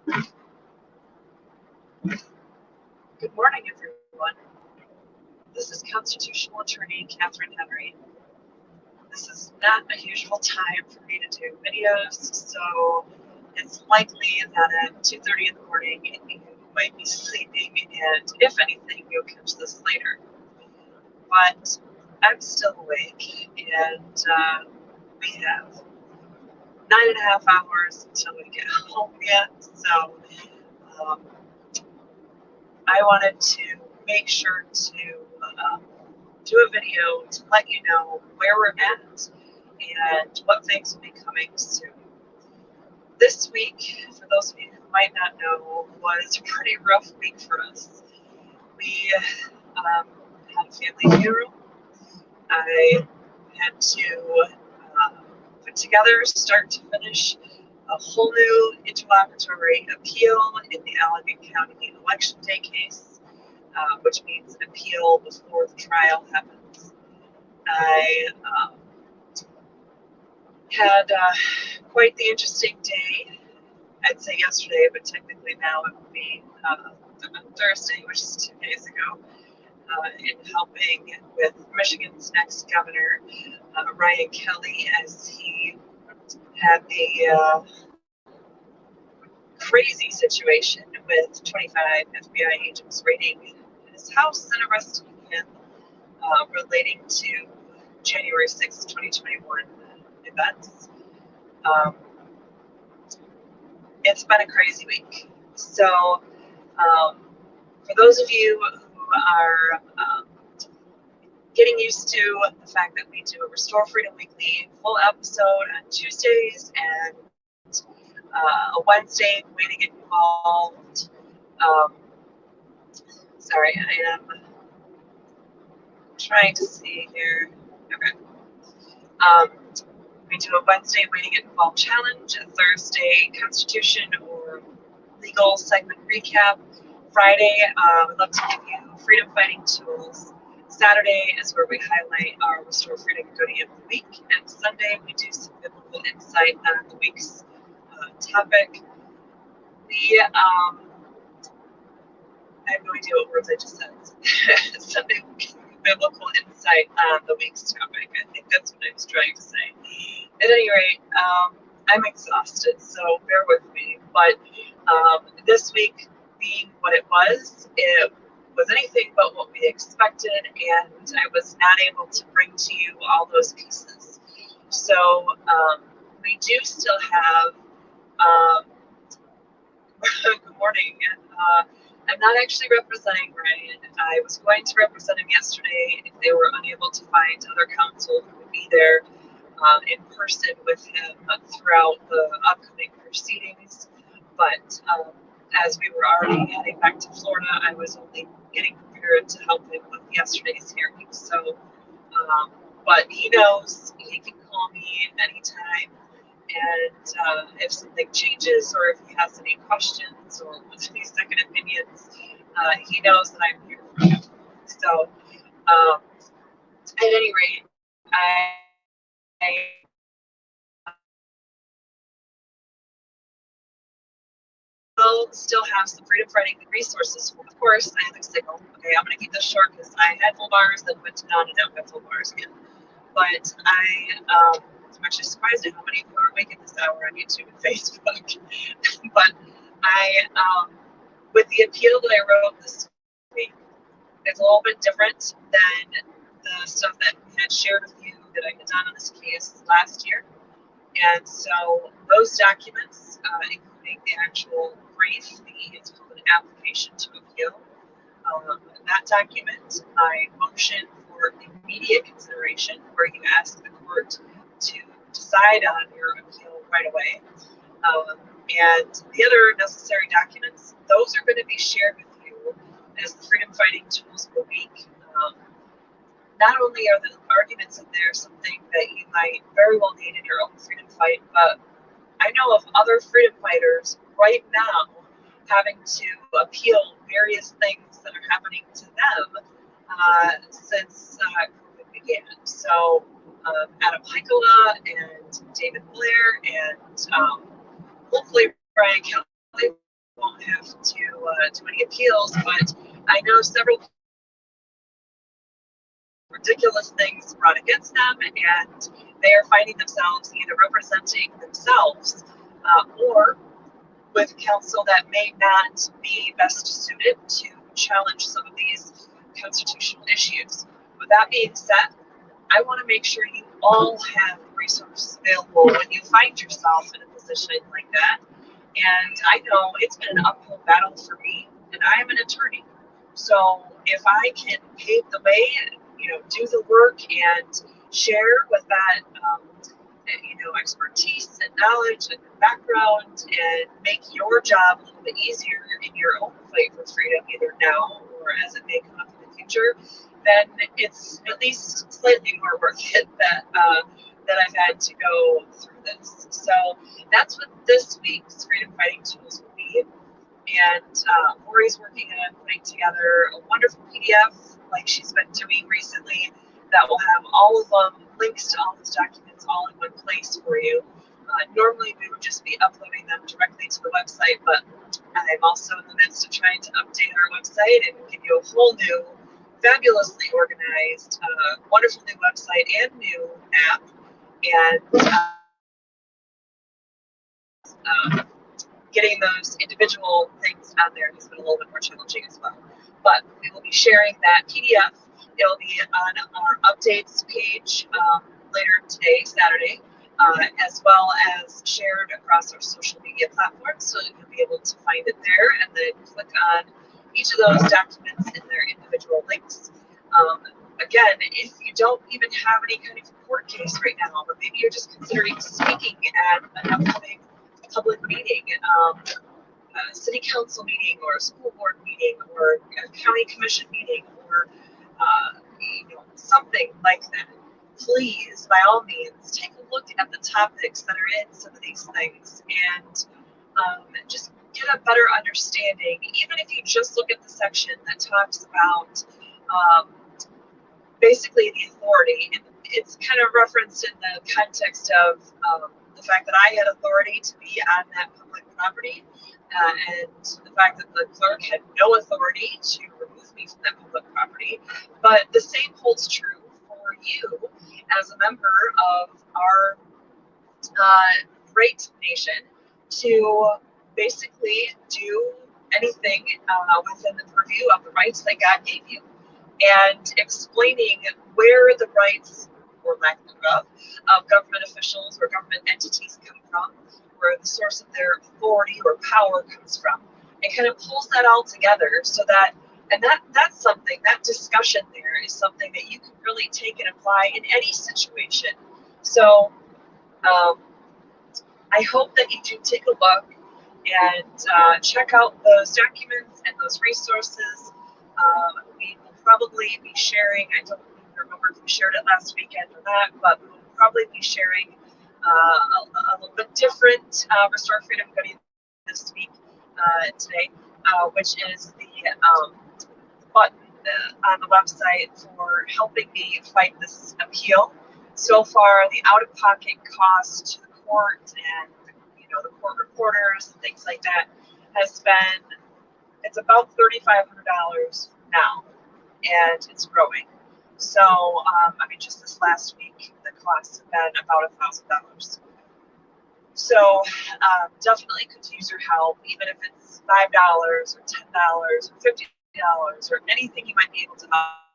Good morning, everyone. This is constitutional attorney Katherine. This is not a usual time for me to do videos, so it's likely that at 2:30 in the morning you might be sleeping, and if anything, you'll catch this later. But I'm still awake, and we have 9.5 hours until we get home yet, so um, I wanted to make sure to do a video to let you know where we're at and what things will be coming soon. This week, for those of you who might not know, was a pretty rough week for us. We had a family funeral. I had to put together, start to finish, a whole new interlocutory appeal in the Allegan County election day case, which means an appeal before the trial happens. I had quite the interesting day. I'd say yesterday, but technically now it would be Thursday, which is 2 days ago, in helping with Michigan's next governor, Ryan Kelley, as he had the crazy situation with 25 FBI agents raiding his house and arresting him relating to January 6, 2021 events. It's been a crazy week. So, for those of you who are getting used to the fact that we do a Restore Freedom Weekly full episode on Tuesdays and a Wednesday way to get involved. Sorry, I am trying to see here. Okay. We do a Wednesday way to get involved challenge, a Thursday Constitution or legal segment recap. Friday, we'd love to give you freedom fighting tools. Saturday is where we highlight our Restore Freedom Goodie of the Week. And Sunday, we do some biblical insight on the week's topic. I have no idea what words I just said. Sunday, we'll give you biblical insight on the week's topic. I think that's what I was trying to say. At any rate, I'm exhausted, so bear with me. But this week, being what it was anything but what we expected, and I was not able to bring to you all those pieces. So we do still have, good morning, I'm not actually representing Ryan. I was going to represent him yesterday if they were unable to find other counsel who would be there in person with him throughout the upcoming proceedings. But as we were already heading back to Florida, I was only getting prepared to help him with yesterday's hearing. So, but he knows he can call me anytime. And if something changes or if he has any questions or any second opinions, he knows that I'm here for him. So, at any rate, I will still have some freedom fighting resources. Of course, I have a signal. Okay, I'm going to keep this short because I had full bars, then went to non and now have full bars again. But I'm actually surprised at how many people are awake at this hour on YouTube and Facebook. But with the appeal that I wrote this week, it's a little bit different than the stuff that we had shared with you that I had done on this case last year. And so those documents, including the actual brief, it's called an application to appeal. That document, I motion for immediate consideration, where you ask the court to decide on your appeal right away. And the other necessary documents, those are going to be shared with you as the Freedom Fighting Tools of the Week. Not only are the arguments in there something that you might very well need in your own freedom fight, but I know of other freedom fighters right now having to appeal various things that are happening to them since COVID began. So Adam Heikkila and David Blair and hopefully Ryan Kelley won't have to do any appeals, but I know several ridiculous things brought against them, and they are finding themselves either representing themselves or with counsel that may not be best suited to challenge some of these constitutional issues. With that being said, I want to make sure you all have resources available when you find yourself in a position like that. And I know it's been an uphill battle for me, and I'm an attorney. So if I can pave the way, do the work and share with that, expertise and knowledge and background, and make your job a little bit easier in your own fight for freedom, either now or as it may come up in the future, then it's at least slightly more worth it that I've had to go through this. So that's what this week's Freedom Fighting Tools will be. And Lori's working on putting together a wonderful PDF like she's been doing recently that will have all of them, links to all those documents all in one place for you. Normally we would just be uploading them directly to the website, but I'm also in the midst of trying to update our website and give you a whole new, fabulously organized, wonderful new website and new app. And getting those individual things on there has been a little bit more challenging as well. But we will be sharing that PDF. It'll be on our updates page later today, Saturday, as well as shared across our social media platforms. So you'll be able to find it there and then click on each of those documents in their individual links. Again, if you don't even have any kind of court case right now, but maybe you're just considering speaking at an upcoming public meeting, a city council meeting, or a school board meeting, or a county commission meeting, or something like that, please, by all means, take a look at the topics that are in some of these things and just get a better understanding. Even if you just look at the section that talks about basically the authority, and it's kind of referenced in the context of the fact that I had authority to be on that public property, and the fact that the clerk had no authority to remove me from that public property. But the same holds true for you as a member of our great nation to basically do anything within the purview of the rights that God gave you, and explaining where the rights, or lack thereof, of government officials or government entities come from, where the source of their authority or power comes from. It kind of pulls that all together so that, and that's something, that discussion there is something that you can really take and apply in any situation. So I hope that you do take a look and check out those documents and those resources. We will probably be sharing, I don't remember if we shared it last weekend or not, but we will probably be sharing a little bit different Restore Freedom goodie this week today, which is the button on the website for helping me fight this appeal. So far, the out-of-pocket cost to the court and the court reporters and things like that has been, it's about $3,500 now, and it's growing. So, just this last week, the costs have been about $1,000. So, definitely could use your help, even if it's $5 or $10 or $50 or anything you might be able to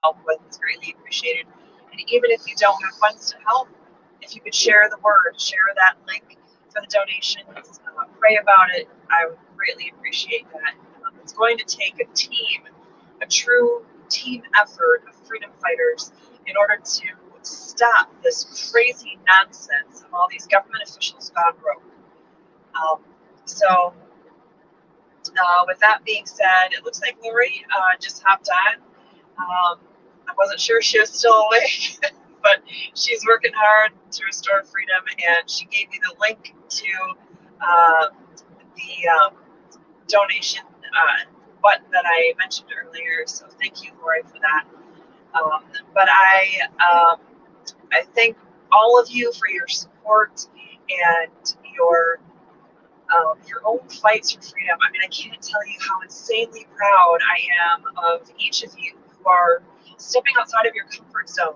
help with is greatly appreciated. And even if you don't have funds to help, if you could share the word, share that link for the donations, pray about it, I would greatly appreciate that. It's going to take a team, a true team effort of freedom fighters in order to stop this crazy nonsense of all these government officials gone rogue. With that being said, it looks like Lori just hopped on. I wasn't sure she was still awake, but she's working hard to restore freedom, and she gave me the link to the donation button that I mentioned earlier. So thank you, Lori, for that. But I thank all of you for your support and your your own fights for freedom. I mean, I can't tell you how insanely proud I am of each of you who are stepping outside of your comfort zone.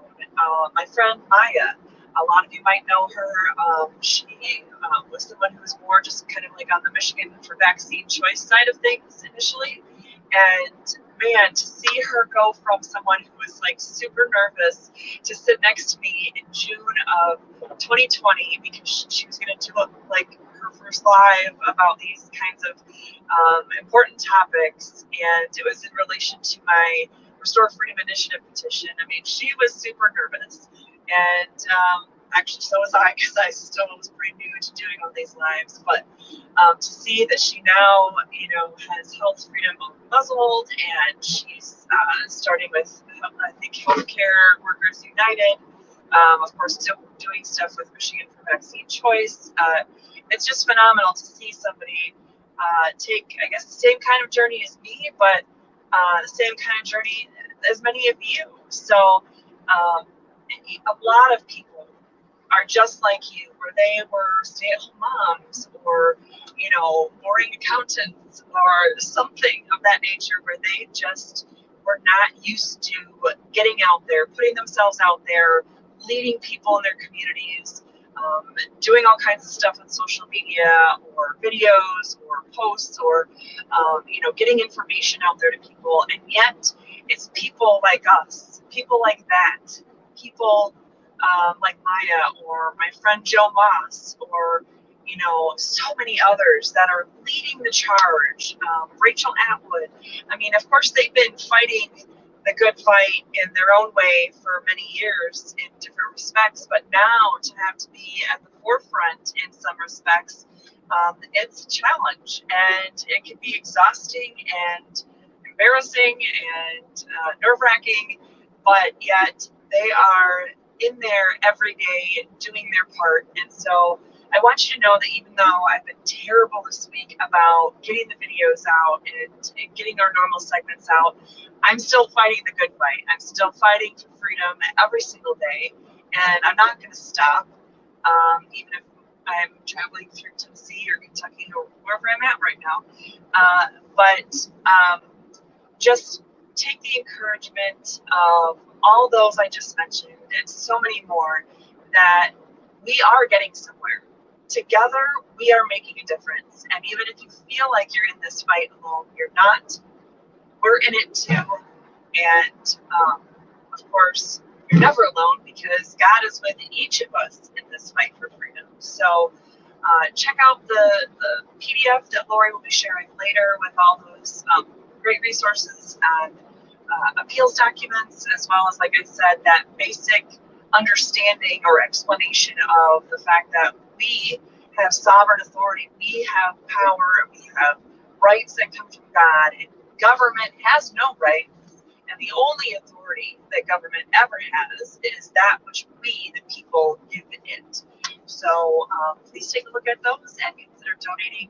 My friend Maya, a lot of you might know her. She was someone who was more just kind of like on the Michigan for vaccine choice side of things initially. And man, to see her go from someone who was like super nervous to sit next to me in June of 2020 because she was going to do like her first live about these kinds of important topics, and it was in relation to my Restore Freedom Initiative petition. I mean, she was super nervous, and actually so was I, because I still was pretty new to doing all these lives. But to see that she now, has health freedom muzzled, and she's starting with, I think, Healthcare Workers United. Of course, still doing stuff with Michigan for Vaccine Choice. It's just phenomenal to see somebody take, I guess, the same kind of journey as me, but the same kind of journey as many of you. So a lot of people are just like you, where they were stay-at-home moms or, boring accountants or something of that nature, where they just were not used to getting out there, putting themselves out there, leading people in their communities, doing all kinds of stuff on social media or videos or posts or, getting information out there to people. And yet it's people like us, people like that, people like Maya or my friend Joe Moss or, so many others that are leading the charge. Rachel Atwood. I mean, of course, they've been fighting the good fight in their own way for many years in different respects, but now to have to be at the forefront in some respects, it's a challenge, and it can be exhausting and embarrassing and nerve-wracking, but yet they are in there every day doing their part. And so I want you to know that even though I've been terrible this week about getting the videos out and getting our normal segments out, I'm still fighting the good fight. I'm still fighting for freedom every single day, and I'm not going to stop, even if I'm traveling through Tennessee or Kentucky or wherever I'm at right now. But just take the encouragement of all those I just mentioned and so many more, that we are getting somewhere. Together, we are making a difference. And even if you feel like you're in this fight alone, you're not. We're in it too. And of course, you're never alone, because God is with each of us in this fight for freedom. So check out the PDF that Lori will be sharing later with all those great resources and appeals documents, as well as, like I said, that basic understanding or explanation of the fact that we have sovereign authority, we have power, we have rights that come from God, and government has no rights, and the only authority that government ever has is that which we, the people, give it. So please take a look at those and consider donating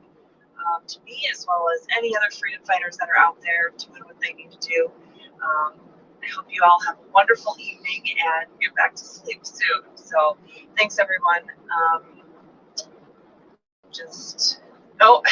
to me, as well as any other freedom fighters that are out there doing what they need to do. I hope you all have a wonderful evening and get back to sleep soon. So thanks, everyone. Oh.